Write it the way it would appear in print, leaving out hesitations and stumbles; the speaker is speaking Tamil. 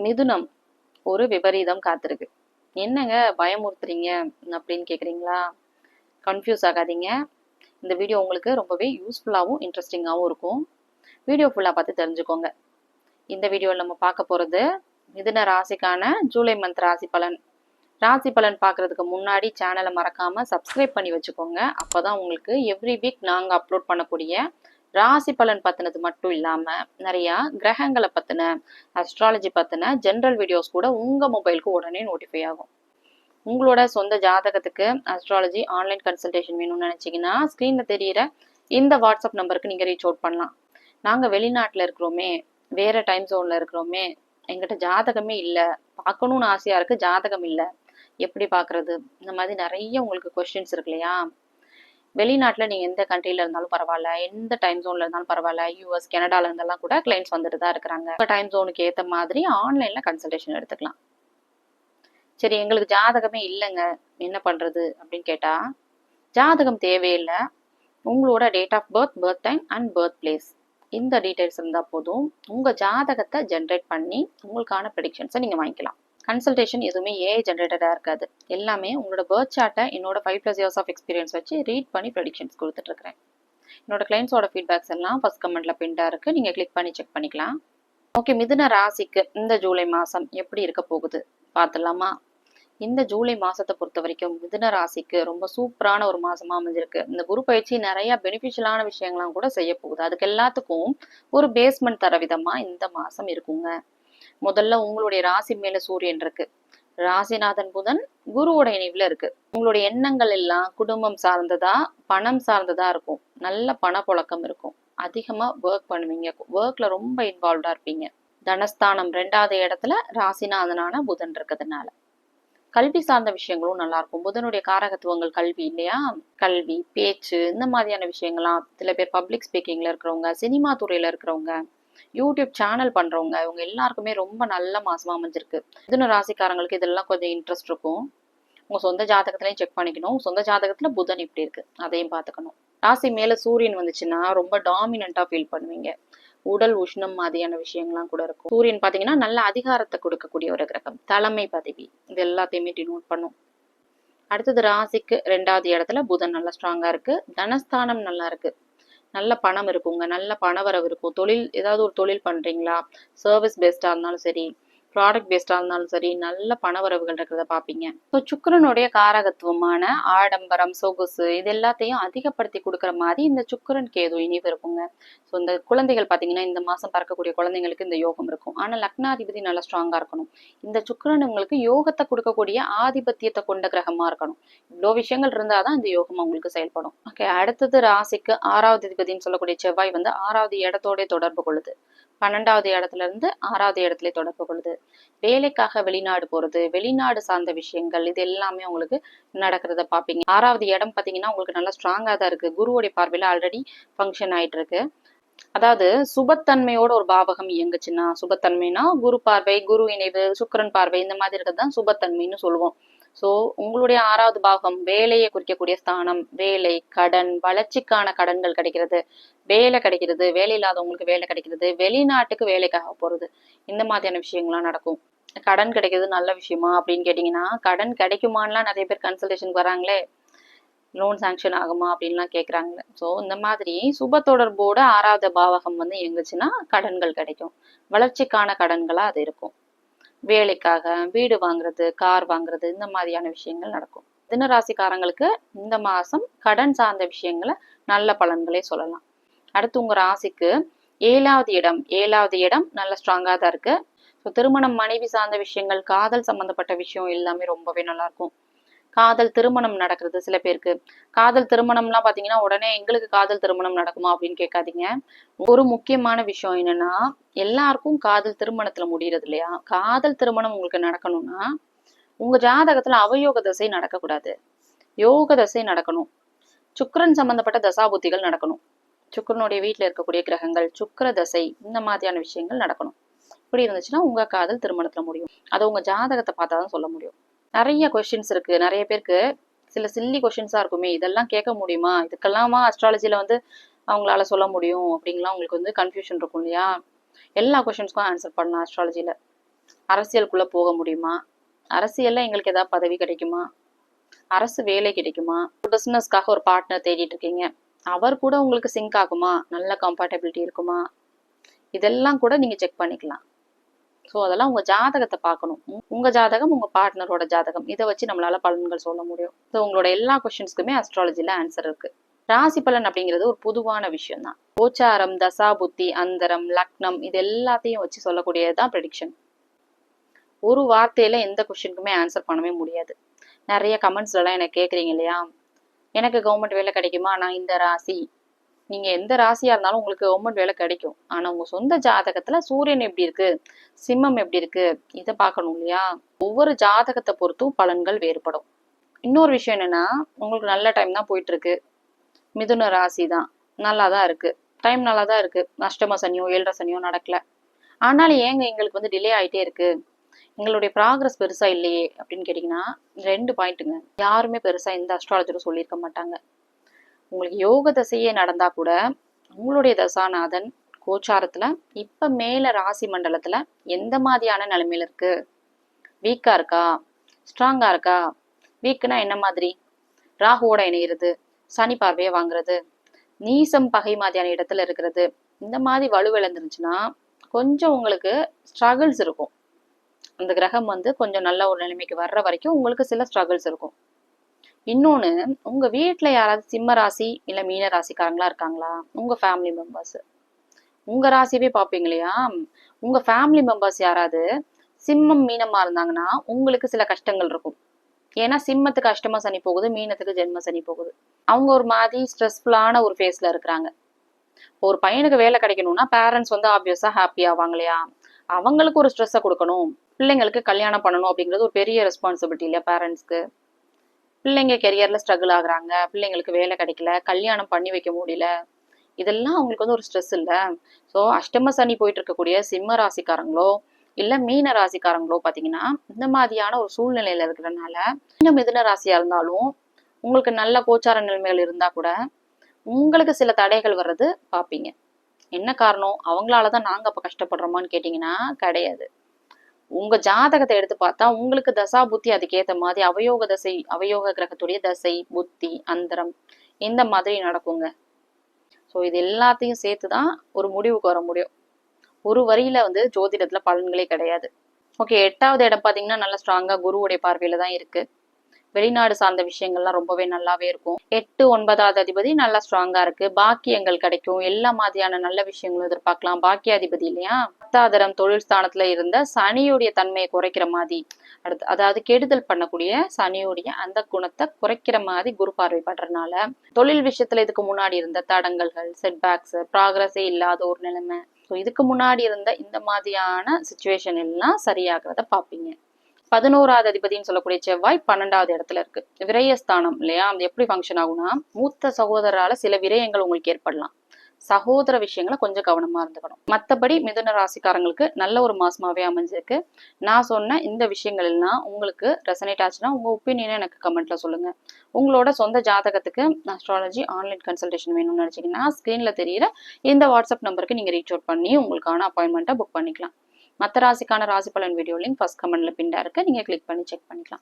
மிதுனம் ஒரு விபரீதம் காத்திருக்கு. என்னங்க பயமுறுத்துறீங்க அப்படின்னு கேக்குறீங்களா? கன்ஃபியூஸ் ஆகாதீங்க. இந்த வீடியோ உங்களுக்கு ரொம்பவே யூஸ்ஃபுல்லாகவும் இன்ட்ரெஸ்டிங்காகவும் இருக்கும். வீடியோ ஃபுல்லாக பார்த்து தெரிஞ்சுக்கோங்க. இந்த வீடியோவில் நம்ம பார்க்க போகிறது மிதுன ராசிக்கான ஜூலை மந்த் ராசி பலன். ராசி பலன் பார்க்குறதுக்கு முன்னாடி சேனலை மறக்காமல் சப்ஸ்கிரைப் பண்ணி வச்சுக்கோங்க. அப்போ தான் உங்களுக்கு எவ்ரி வீக் நாங்கள் அப்லோட் பண்ணக்கூடிய ராசி பலன் பற்றினது மட்டும் இல்லாமல் நிறையா கிரகங்களை பற்றின அஸ்ட்ராலஜி பற்றின ஜென்ரல் வீடியோஸ் கூட உங்கள் மொபைலுக்கு உடனே நோட்டிஃபை ஆகும். உங்களோட சொந்த ஜாதகத்துக்கு அஸ்ட்ராலஜி ஆன்லைன் கன்சல்டேஷன் வேணும்னு நினச்சிங்கன்னா ஸ்க்ரீனில் தெரியிற இந்த வாட்ஸ்அப் நம்பருக்கு நீங்கள் ரீச் அவுட் பண்ணலாம். நாங்கள் வெளிநாட்டில் இருக்கிறோமே, வேறு டைம் ஜோனில் இருக்கிறோமே, எங்கிட்ட ஜாதகமே இல்லை, பார்க்கணுன்னு ஆசையாக இருக்குது, ஜாதகம் இல்லை, எப்படி பார்க்குறது, இந்த மாதிரி நிறைய உங்களுக்கு கொஸ்டின்ஸ் இருக்கு இல்லையா? வெளிநாட்டில் நீங்கள் எந்த கண்ட்ரியில் இருந்தாலும் பரவாயில்ல, எந்த டைம் ஜோனில் இருந்தாலும் பரவாயில்ல, யூஎஸ் கனடாவில் இருந்தெல்லாம் கூட கிளைண்ட்ஸ் வந்துட்டு தான் இருக்கிறாங்க. உங்கள் டைம் ஜோனுக்கு ஏற்ற மாதிரி ஆன்லைனில் கன்சல்டேஷன் எடுத்துக்கலாம். சரி, எங்களுக்கு ஜாதகமே இல்லைங்க, என்ன பண்ணுறது அப்படின்னு கேட்டால், ஜாதகம் தேவையில்லை. உங்களோட date of birth, birth time and birth place இந்த டீட்டெயில்ஸ் இருந்தால் போதும். உங்கள் ஜாதகத்தை ஜென்ரேட் பண்ணி உங்களுக்கான ப்ரெடிக்ஷன்ஸை நீங்கள் வாங்கிக்கலாம். கன்சல்டேஷன் எதுவுமே ஏஐ ஜென்ரேட்டடாக இருக்காது. எல்லாமே உங்களோட பர்த் சார்ட்டை என்னோட 5+ இயர்ஸ் ஆஃப் எக்ஸ்பீரியன்ஸ் வச்சு ரீட் பண்ணி ப்ரெடிக்ஷன்ஸ் கொடுத்துட்ருக்கிறேன். என்னோட கிளைண்ட்ஸோட ஃபீட்பேக்ஸ் எல்லாம் ஃபர்ஸ்ட் கமெண்ட்டில் பின்டாக இருக்குது, நீங்கள் கிளிக் பண்ணி செக் பண்ணிக்கலாம். ஓகே, மிதுன ராசிக்கு இந்த ஜூலை மாதம் எப்படி இருக்க போகுது பார்த்துடலாமா? இந்த ஜூலை மாதத்தை பொறுத்த வரைக்கும் மிதுன ராசிக்கு ரொம்ப சூப்பரான ஒரு மாதமாக அமைஞ்சிருக்கு. இந்த குரு பயிற்சி நிறைய பெனிஃபிஷியலான விஷயங்கள்லாம் கூட செய்ய போகுது. அதுக்கு எல்லாத்துக்கும் ஒரு பேஸ்மெண்ட் தர விதமாக இந்த மாதம் இருக்குங்க. முதல்ல உங்களுடைய ராசி மேல சூரியன் இருக்கு, ராசிநாதன் புதன் குருவோட இணைவுல இருக்கு. உங்களுடைய எண்ணங்கள் எல்லாம் குடும்பம் சார்ந்ததா, பணம் சார்ந்ததா இருக்கும். நல்ல பணப்புழக்கம் இருக்கும். அதிகமா ஒர்க் பண்ணுவீங்க, ஒர்க்ல ரொம்ப இன்வால்வ்டா இருப்பீங்க. தனஸ்தானம் 2வது இடத்துல ராசிநாதனான புதன் இருக்கிறதுனால கல்வி சார்ந்த விஷயங்களும் நல்லா இருக்கும். புதனுடைய காரகத்துவங்கள் கல்வி இல்லையா? கல்வி, பேச்சு, இந்த மாதிரியான விஷயங்கள்லாம். சில பேர் பப்ளிக் ஸ்பீக்கிங்ல இருக்கிறவங்க, சினிமா துறையில இருக்கிறவங்க, யூடியூப் சேனல் பண்றவங்க, இவங்க எல்லாருக்குமே ரொம்ப நல்ல மாசமா அமைஞ்சிருக்கு. மிதுன ராசிக்காரங்களுக்கு இதெல்லாம் கொஞ்சம் இன்ட்ரெஸ்ட் இருக்கும். உங்க சொந்த ஜாதகத்திலையும் செக் பண்ணிக்கணும். சொந்த ஜாதகத்துல புதன் இப்படி இருக்கு, அதையும் பார்த்துக்கணும். ராசி மேல சூரியன் வந்துச்சுன்னா ரொம்ப டாமினண்டா ஃபீல் பண்ணுவீங்க. உடல் உஷ்ணம் மாதிரியான விஷயங்கள்லாம் கூட இருக்கும். சூரியன் பாத்தீங்கன்னா நல்ல அதிகாரத்தை கொடுக்கக்கூடிய ஒரு கிரகம், தலைமை பதவி, இது எல்லாத்தையுமே டினோட் பண்ணும். அடுத்தது ராசிக்கு 2வது இடத்துல புதன் நல்லா ஸ்ட்ராங்கா இருக்கு. தனஸ்தானம் நல்லா இருக்கு. நல்ல பணம் இருக்குங்க, நல்ல பணவரவு இருக்கும். தொழில், ஏதாவது ஒரு தொழில் பண்றீங்களா, சர்வீஸ் பேஸ்டா இருந்தாலும் சரி, ப்ராடக்ட் பேஸ்டா இருந்தாலும் சரி, நல்ல பணவரவுகள் இருக்கிறத பார்ப்பீங்க. ஸோ சுக்கிரனுடைய காரகத்துவமான ஆடம்பரம், சொகுசு, இது எல்லாத்தையும் அதிகப்படுத்தி கொடுக்குற மாதிரி இந்த சுக்கிரன் கேது இனிவு இருக்குங்க. ஸோ இந்த குழந்தைகள் பார்த்தீங்கன்னா இந்த மாதம் பிறக்கக்கூடிய குழந்தைங்களுக்கு இந்த யோகம் இருக்கும். ஆனால் லக்னாதிபதி நல்லா ஸ்ட்ராங்காக இருக்கணும். இந்த சுக்கிரன் உங்களுக்கு யோகத்தை கொடுக்கக்கூடிய ஆதிபத்தியத்தை கொண்ட கிரகமாக இருக்கணும். இவ்வளோ விஷயங்கள் இருந்தால் தான் இந்த யோகம் உங்களுக்கு செயல்படும். ஓகே, அடுத்தது ராசிக்கு 6வது அதிபதினு சொல்லக்கூடிய செவ்வாய் வந்து 6வது இடத்தோட தொடர்பு கொள்ளுது. 12வது இடத்துல இருந்து 6வது இடத்துல தொடர்பு கொள்ளுது. வேலைக்காக வெளிநாடு போறது, வெளிநாடு சார்ந்த விஷயங்கள், இது எல்லாமே உங்களுக்கு நடக்கிறத பார்ப்பீங்க. 6வது இடம் பார்த்தீங்கன்னா உங்களுக்கு நல்லா ஸ்ட்ராங்கா தான் இருக்கு. குருவுடைய பார்வையில ஆல்ரெடி ஃபங்க்ஷன் ஆயிட்டு இருக்கு. அதாவது சுபத்தன்மையோட ஒரு பாவகம் இயங்குச்சுன்னா, சுபத்தன்மைனா குரு பார்வை, குரு இணைவு, சுக்கிரன் பார்வை, இந்த மாதிரி இருக்கிறது தான் சுபத்தன்மைன்னு சொல்லுவோம். ஸோ உங்களுடைய 6வது பாகம் வேலையை குறிக்கக்கூடிய ஸ்தானம். வேலை, கடன், வளர்ச்சிக்கான கடன்கள் கிடைக்கிறது, வேலை கிடைக்கிறது, வேலை இல்லாதவங்களுக்கு வேலை கிடைக்கிறது, வெளிநாட்டுக்கு வேலைக்காக போறது, இந்த மாதிரியான விஷயங்கள்லாம் நடக்கும். கடன் கிடைக்கிறது நல்ல விஷயமா அப்படின்னு கேட்டீங்கன்னா, கடன் கிடைக்குமான்லாம் நிறைய பேர் கன்சல்டேஷனுக்கு வராங்களே, லோன் சாங்ஷன் ஆகுமா அப்படின்லாம் கேட்குறாங்க. ஸோ இந்த மாதிரி சுப தொடர்போட 6வது பாவகம் வந்து எங்குச்சுன்னா கடன்கள் கிடைக்கும். வளர்ச்சிக்கான கடன்களாக அது இருக்கும். வேலைக்காக வீடு வாங்குறது, கார் வாங்குறது, இந்த மாதிரியான விஷயங்கள் நடக்கும். மிதுன ராசிக்காரங்களுக்கு இந்த மாசம் கடன் சார்ந்த விஷயங்களை நல்ல பலன்களே சொல்லலாம். அடுத்து உங்க ராசிக்கு 7வது இடம் நல்ல ஸ்ட்ராங்கா தான் இருக்கு. ஸோ திருமணம், மனைவி சார்ந்த விஷயங்கள், காதல் சம்பந்தப்பட்ட விஷயம் எல்லாமே ரொம்பவே நல்லா இருக்கும். காதல் திருமணம் நடக்கிறது. சில பேருக்கு காதல் திருமணம்லாம் பாத்தீங்கன்னா உடனே எங்களுக்கு காதல் திருமணம் நடக்குமா அப்படின்னு கேட்காதீங்க. ஒரு முக்கியமான விஷயம் என்னன்னா, எல்லாருக்கும் காதல் திருமணத்துல முடியறது இல்லையா? காதல் திருமணம் உங்களுக்கு நடக்கணும்னா உங்க ஜாதகத்துல அவயோக தசை நடக்கக்கூடாது, யோக தசை நடக்கணும். சுக்கிரன் சம்பந்தப்பட்ட தசாபுத்திகள் நடக்கணும். சுக்கிரனுடைய வீட்டுல இருக்கக்கூடிய கிரகங்கள், சுக்கிர தசை, இந்த மாதிரியான விஷயங்கள் நடக்கணும். இப்படி இருந்துச்சுன்னா உங்க காதல் திருமணத்துல முடியும். அதை உங்க ஜாதகத்தை பார்த்தாதான் சொல்ல முடியும். நிறைய கொஸ்டின்ஸ் இருக்கு. நிறைய பேருக்கு சில சில்லி கொஸ்டின்ஸா இருக்குமே, இதெல்லாம் கேட்க முடியுமா, இதுக்கெல்லாமா அஸ்ட்ராலஜில வந்து அவங்களால சொல்ல முடியும் அப்படிங்கலாம் உங்களுக்கு வந்து கன்ஃபியூஷன் இருக்கும் இல்லையா? எல்லா கொஸ்டின்ஸ்க்கும் ஆன்சர் பண்ணலாம் அஸ்ட்ராலஜில. அரசியலுக்குள்ள போக முடியுமா, அரசியல்ல எங்களுக்கு ஏதாவது பதவி கிடைக்குமா, அரசு வேலை கிடைக்குமா, பிசினஸ்க்காக ஒரு பார்ட்னர் தேடிட்டு இருக்கீங்க, அவர் கூட உங்களுக்கு சிங்க் ஆகுமா, நல்ல கம்பேட்டபிலிட்டி இருக்குமா, இதெல்லாம் கூட நீங்க செக் பண்ணிக்கலாம். ஸோ அதெல்லாம் உங்க ஜாதகத்தை பார்க்கணும். உங்க ஜாதகம், உங்க பார்ட்னரோட ஜாதகம், இதை வச்சு நம்மளால பலன்கள் சொல்ல முடியும். ஸோ உங்களோட எல்லா கொஸ்டின்ஸ்க்குமே அஸ்ட்ராலஜில ஆன்சர் இருக்கு. ராசி பலன் அப்படிங்கிறது ஒரு பொதுவான விஷயம் தான். கோச்சாரம், தசா புத்தி, அந்தரம், லக்னம், இது எல்லாத்தையும் வச்சு சொல்லக்கூடியதுதான் ப்ரெடிக்ஷன். ஒரு வார்த்தையில எந்த கொஸ்டினுக்குமே ஆன்சர் பண்ணவே முடியாது. நிறைய கமெண்ட்ஸ்ல எல்லாம் எனக்கு கேக்குறீங்க இல்லையா, எனக்கு கவர்மெண்ட் வேலை கிடைக்குமா, நான் இந்த ராசி. நீங்க எந்த ராசியா இருந்தாலும் உங்களுக்கு கவர்மெண்ட் வேலை கிடைக்கும். ஆனா உங்க சொந்த ஜாதகத்துல சூரியன் எப்படி இருக்கு, சிம்மம் எப்படி இருக்கு, இதை பார்க்கணும் இல்லையா. ஒவ்வொரு ஜாதகத்தை பொறுத்தும் பலன்கள் வேறுபடும். இன்னொரு விஷயம் என்னன்னா, உங்களுக்கு நல்ல டைம் தான் போயிட்டு இருக்கு, மிதுன ராசி தான், நல்லாதான் இருக்கு, டைம் நல்லாதான் இருக்கு, அஷ்டம சனியோ 7.5 சனியோ நடக்கல, ஆனாலும் ஏங்க எங்களுக்கு வந்து டிலே ஆயிட்டே இருக்கு, எங்களுடைய ப்ராக்ரஸ் பெருசா இல்லையே அப்படின்னு கேட்டீங்கன்னா, 2 பாயிண்ட்டுங்க. யாருமே பெருசா இந்த அஸ்ட்ராலஜரும் சொல்லியிருக்க மாட்டாங்க. உங்களுக்கு யோக தசையே நடந்தா கூட உங்களுடைய தசாநாதன் கோச்சாரத்துல இப்ப மேல ராசி மண்டலத்துல எந்த மாதிரியான நிலைமையில இருக்கு, வீக்கா இருக்கா, ஸ்ட்ராங்கா இருக்கா. வீக்குனா என்ன மாதிரி, ராகுவோட இணையிறது, சனி பார்வையை வாங்குறது, நீசம் பகை மாதிரியான இடத்துல இருக்கிறது, இந்த மாதிரி வலுவிழந்துருச்சுன்னா கொஞ்சம் உங்களுக்கு ஸ்ட்ரகிள்ஸ் இருக்கும். அந்த கிரகம் வந்து கொஞ்சம் நல்ல ஒரு நிலைமைக்கு வர்ற வரைக்கும் உங்களுக்கு சில ஸ்ட்ரகிள்ஸ் இருக்கும். இன்னொன்னு, உங்க வீட்டுல யாராவது சிம்ம ராசி இல்ல மீன ராசிக்காரங்களா இருக்காங்களா, உங்க ஃபேமிலி மெம்பர்ஸ், உங்க ராசியவே பாப்பீங்க இல்லையா, உங்க ஃபேமிலி மெம்பர்ஸ் யாராவது சிம்மம் மீனமா இருந்தாங்கன்னா உங்களுக்கு சில கஷ்டங்கள் இருக்கும். ஏன்னா சிம்மத்துக்கு அஷ்டம சனி போகுது, மீனத்துக்கு ஜென்ம சனி போகுது. அவங்க ஒரு மாதிரி ஸ்ட்ரெஸ்ஃபுல்லான ஒரு ஃபேஸ்ல இருக்கிறாங்க. ஒரு பையனுக்கு வேலை கிடைக்கணும்னா பேரண்ட்ஸ் வந்து ஆப்வியஸா ஹாப்பி ஆவாங்க இல்லையா, அவங்களுக்கு ஒரு ஸ்ட்ரெஸ்ஸை கொடுக்கணும், பிள்ளைங்களுக்கு கல்யாணம் பண்ணணும் அப்படிங்கிறது ஒரு பெரிய ரெஸ்பான்சிபிலிட்டி இல்லையா பேரண்ட்ஸ்க்கு. பிள்ளைங்க கெரியர்ல ஸ்ட்ரகிள் ஆகுறாங்க, பிள்ளைங்களுக்கு வேலை கிடைக்கல, கல்யாணம் பண்ணி வைக்க முடியல, இதெல்லாம் அவங்களுக்கு வந்து ஒரு ஸ்ட்ரெஸ் இல்ல. ஸோ அஷ்டம சனி போயிட்டு இருக்கக்கூடிய சிம்ம ராசிக்காரங்களோ இல்ல மீன ராசிக்காரங்களோ பாத்தீங்கன்னா இந்த மாதிரியான ஒரு சூழ்நிலையில இருக்கிறதுனால, இன்னும் மிதுன ராசியா இருந்தாலும் உங்களுக்கு நல்ல கோச்சார நிலைமைகள் இருந்தா கூட உங்களுக்கு சில தடைகள் வர்றது பாப்பீங்க. என்ன காரணம், அவங்களாலதான் நாங்க அப்ப கஷ்டப்படுறோமான்னு கேட்டீங்கன்னா கிடையாது. உங்க ஜாதகத்தை எடுத்து பார்த்தா உங்களுக்கு தசா புத்தி அதுக்கேற்ற மாதிரி அவயோக தசை, அவயோக கிரகத்துடைய தசை புத்தி அந்தரம் இந்த மாதிரி நடக்குங்க. ஸோ இது எல்லாத்தையும் சேர்த்துதான் ஒரு முடிவுக்கு வர முடியும். ஒரு வரியில வந்து ஜோதிடத்துல பலன்களே கிடையாது. ஓகே, 8வது இடம் பாத்தீங்கன்னா நல்லா ஸ்ட்ராங்கா குருவுடைய பார்வையில தான் இருக்கு. வெளிநாடு சார்ந்த விஷயங்கள்லாம் ரொம்பவே நல்லாவே இருக்கும். 8, 9வது அதிபதி நல்லா ஸ்ட்ராங்கா இருக்கு, பாக்கியங்கள் கிடைக்கும், எல்லா மாதிரியான நல்ல விஷயங்களும் எதிர்பார்க்கலாம். பாக்கியாதிபதி இல்லையா, 10வது இடம் தொழில் ஸ்தானத்துல இருந்த சனியுடைய தன்மையை குறைக்கிற மாதிரி, அடுத்து அதாவது கெடுதல் பண்ணக்கூடிய சனியுடைய அந்த குணத்தை குறைக்கிற மாதிரி குரு பார்வை படுறதுனால தொழில் விஷயத்துல இதுக்கு முன்னாடி இருந்த தடங்கல்கள், செட்பேக்ஸ், ப்ராக்ரஸே இல்லாத ஒரு நிலைமை, ஸோ இதுக்கு முன்னாடி இருந்த இந்த மாதிரியான சுச்சுவேஷன் எல்லாம் சரியாகிறத பாப்பீங்க. 11வது அதிபதினு சொல்லக்கூடிய செவ்வாய் 12வது இடத்துல இருக்கு, விரயஸ்தானம் இல்லையா. அது எப்படி ஃபங்க்ஷன் ஆகும்னா, மூத்த சகோதரால சில விரயங்கள் உங்களுக்கு ஏற்படலாம். சகோதர விஷயங்களை கொஞ்சம் கவனமா இருந்துக்கணும். மற்றபடி மிதுன ராசிக்காரங்களுக்கு நல்ல ஒரு மாசமாவே அமைஞ்சிருக்கு. நான் சொன்ன இந்த விஷயங்கள் எல்லாம் உங்களுக்கு ரெசனேட் ஆச்சுன்னா உங்க ஒப்பீனியனை எனக்கு கமெண்ட்ல சொல்லுங்க. உங்களோட சொந்த ஜாதகத்துக்கு அஸ்ட்ராலஜி ஆன்லைன் கன்சல்டேஷன் வேணும்னு நினைச்சீங்கன்னா ஸ்கிரீன்ல தெரியிற இந்த வாட்ஸ்அப் நம்பருக்கு நீங்க ரீச் அவுட் பண்ணி உங்களுக்கான அப்பாயின்மெண்ட்டை புக் பண்ணிக்கலாம். மற்ற ராசிக்கான ராசி பலன் வீடியோ லிங்க் ஃபர்ஸ்ட் கமெண்ட்ல பின்டா இருக்கு, நீங்க கிளிக் பண்ணி செக் பண்ணிக்கலாம்.